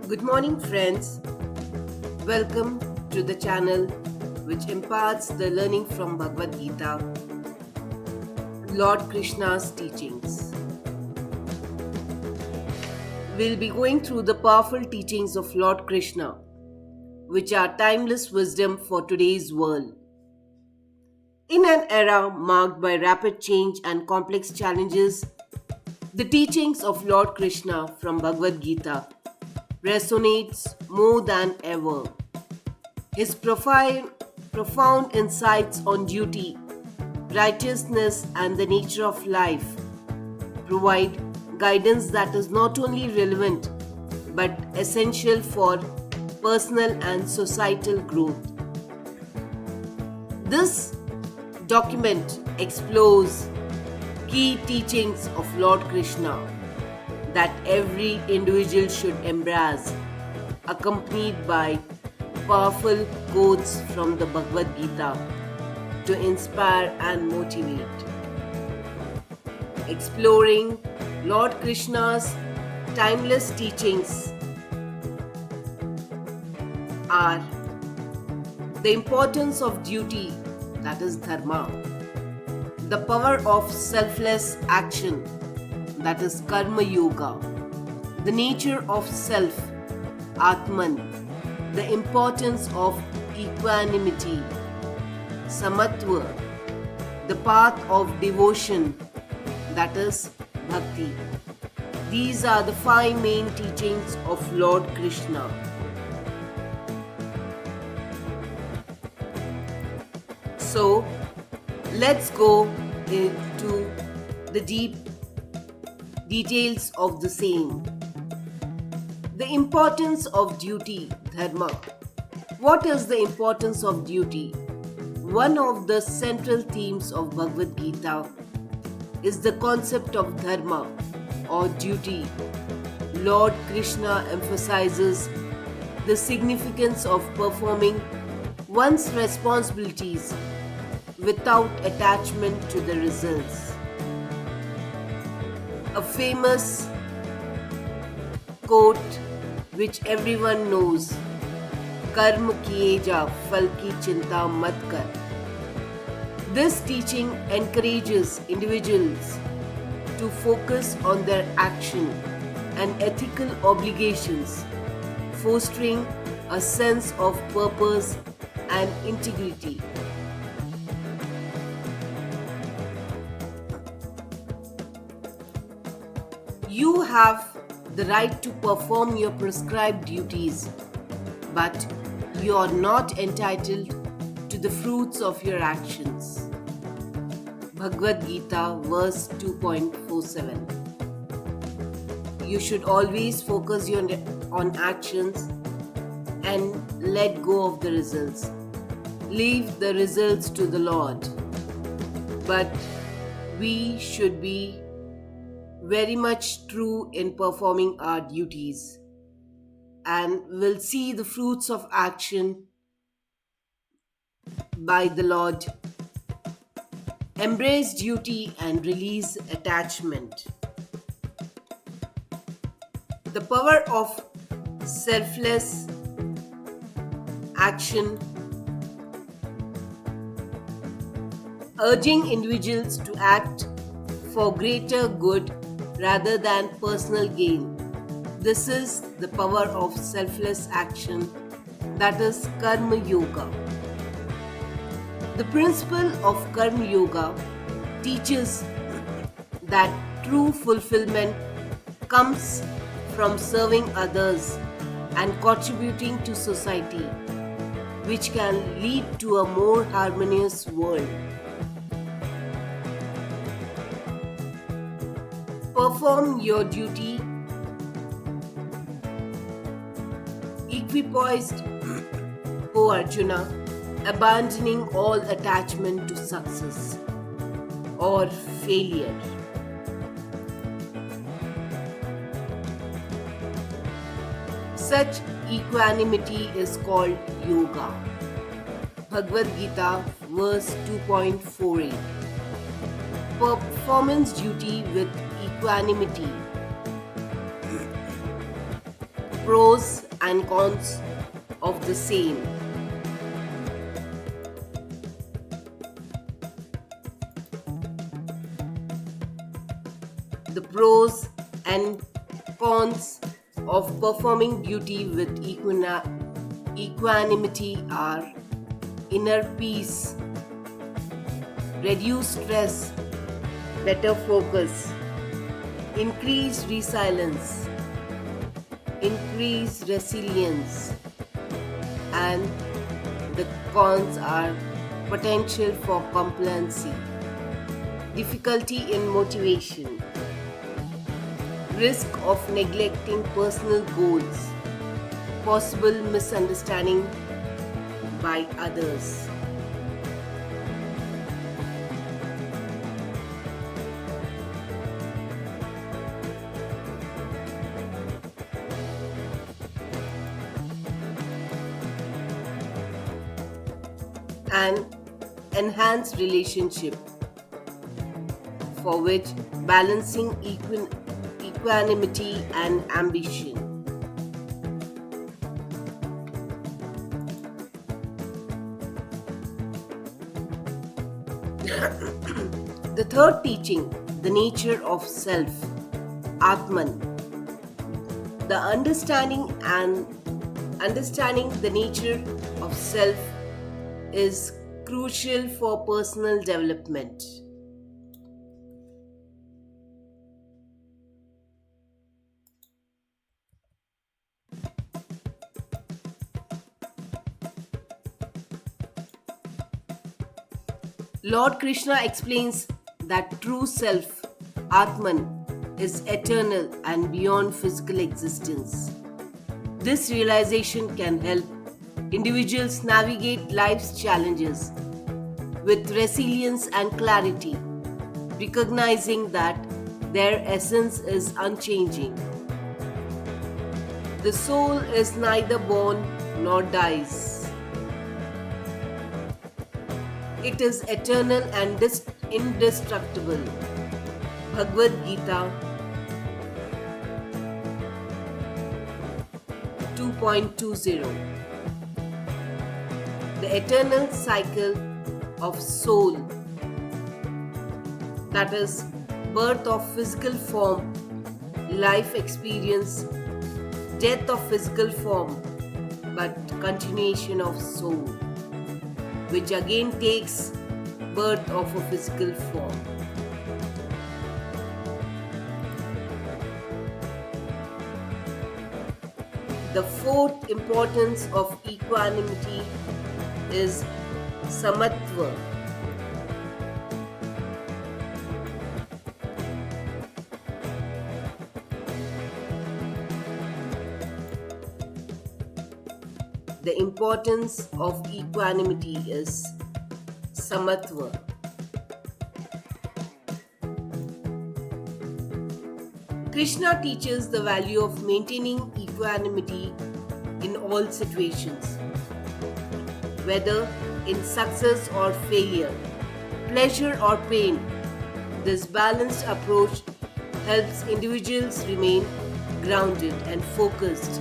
Good morning, friends. Welcome to the channel which imparts the learning from Bhagavad Gita, Lord Krishna's teachings. We'll be going through the powerful teachings of Lord Krishna, which are timeless wisdom for today's world. In an era marked by rapid change and complex challenges, the teachings of Lord Krishna from Bhagavad Gita resonates more than ever. His profound insights on duty, righteousness, and the nature of life provide guidance that is not only relevant but essential for personal and societal growth. This document explores key teachings of Lord Krishna that every individual should embrace, accompanied by powerful quotes from the Bhagavad Gita to inspire and motivate. Exploring Lord Krishna's timeless teachings are the importance of duty, that is dharma, the power of selfless action, that is karma yoga, the nature of self, atman, the importance of equanimity, samatva, the path of devotion, that is bhakti. These are the 5 main teachings of Lord Krishna. So, let's go into the deep details of the same. The importance of duty, dharma. What is the importance of duty? One of the central themes of Bhagavad Gita is the concept of dharma or duty. Lord Krishna emphasizes the significance of performing one's responsibilities without attachment to the results. A famous quote which everyone knows, कर्म किए जा फल की चिंता मत कर. This teaching encourages individuals to focus on their action and ethical obligations, fostering a sense of purpose and integrity. You have the right to perform your prescribed duties, but you are not entitled to the fruits of your actions. Bhagavad Gita, verse 2.47. You should always focus on actions and let go of the results. Leave the results to the Lord. But we should be very much true in performing our duties, and will see the fruits of action by the Lord. Embrace duty and release attachment. The power of selfless action, urging individuals to act for greater good rather than personal gain. This is the power of selfless action, that is karma yoga. The principle of karma yoga teaches that true fulfillment comes from serving others and contributing to society, which can lead to a more harmonious world. Perform your duty equipoised, O Arjuna, abandoning all attachment to success or failure. Such equanimity is called yoga. Bhagavad Gita, verse 2.48. Performance duty with equanimity pros and cons of the same. The pros and cons of performing duty with equanimity are inner peace, reduced stress, better focus, increased resilience, increased resilience, and the cons are potential for complacency, difficulty in motivation, risk of neglecting personal goals, possible misunderstanding by others. An enhanced relationship, for which balancing equanimity and ambition. The third teaching, the nature of self, Atman. The understanding the nature of self is crucial for personal development. Lord Krishna explains that true self, Atman, is eternal and beyond physical existence. This realization can help individuals navigate life's challenges with resilience and clarity, recognizing that their essence is unchanging. The soul is neither born nor dies. It is eternal and indestructible. Bhagavad Gita 2.20. The eternal cycle of soul, that is, birth of physical form, life experience, death of physical form, but continuation of soul, which again takes birth of a physical form. The fourth importance of equanimity is samatva. The importance of equanimity is samatva. Krishna teaches the value of maintaining equanimity in all situations, whether in success or failure, pleasure or pain. This balanced approach helps individuals remain grounded and focused,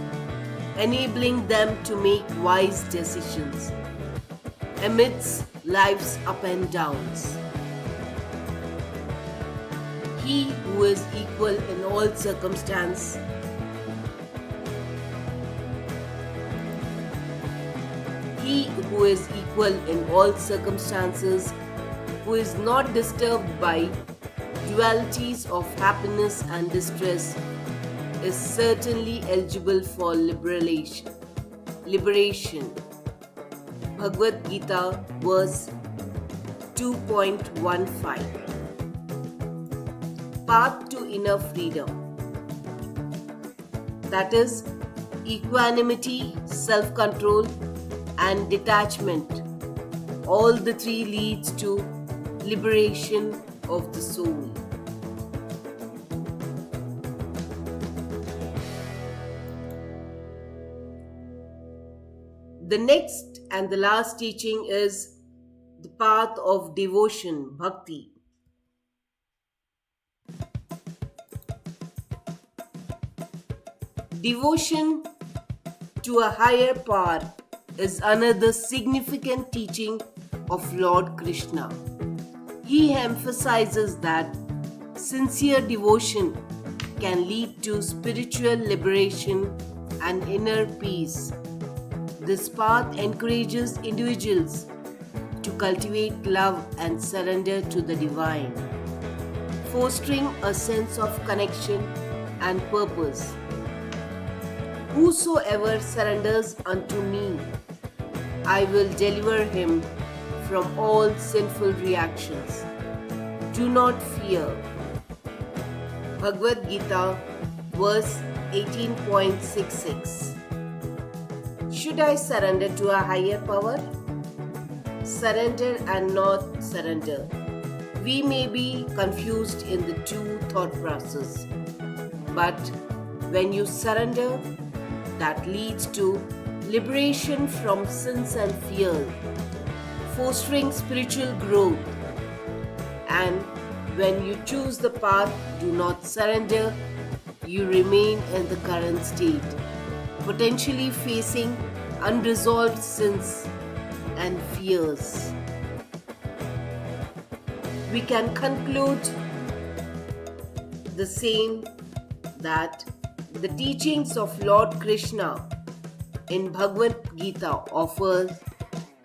enabling them to make wise decisions amidst life's ups and downs. He who is equal in all circumstances who is not disturbed by dualities of happiness and distress, is certainly eligible for liberation. Bhagavad Gita verse 2.15. Path to inner freedom, that is, equanimity, self-control, and detachment. All the three leads to liberation of the soul. The next and the last teaching is the path of devotion, bhakti. Devotion to a higher power is another significant teaching of Lord Krishna. He emphasizes that sincere devotion can lead to spiritual liberation and inner peace. This path encourages individuals to cultivate love and surrender to the divine, fostering a sense of connection and purpose. Whosoever surrenders unto me, I will deliver him from all sinful reactions. Do not fear. Bhagavad Gita, verse 18.66. Should I surrender to a higher power? Surrender and not surrender. We may be confused in the two thought process, but when you surrender, that leads to liberation from sins and fear, fostering spiritual growth. And when you choose the path, do not surrender, you remain in the current state, potentially facing unresolved sins and fears. We can conclude the same that the teachings of Lord Krishna in Bhagavad Gita offer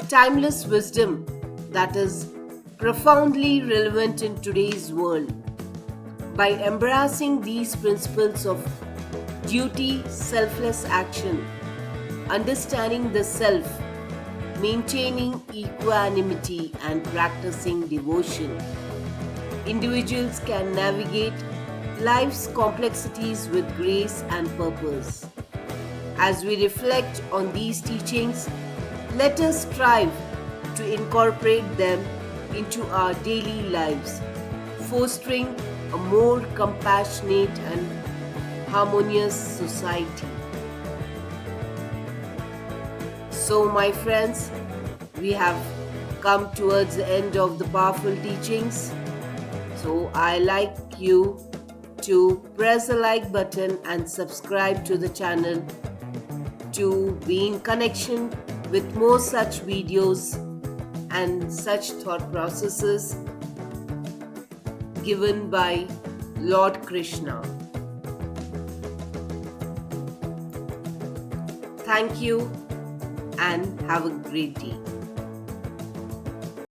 timeless wisdom that is profoundly relevant in today's world. By embracing these principles of duty, selfless action, understanding the self, maintaining equanimity, and practicing devotion, individuals can navigate life's complexities with grace and purpose. As we reflect on these teachings, let us strive to incorporate them into our daily lives, fostering a more compassionate and harmonious society. So, my friends, we have come towards the end of the powerful teachings. So, I like you to press the like button and subscribe to the channel to be in connection with more such videos and such thought processes given by Lord Krishna. Thank you and have a great day.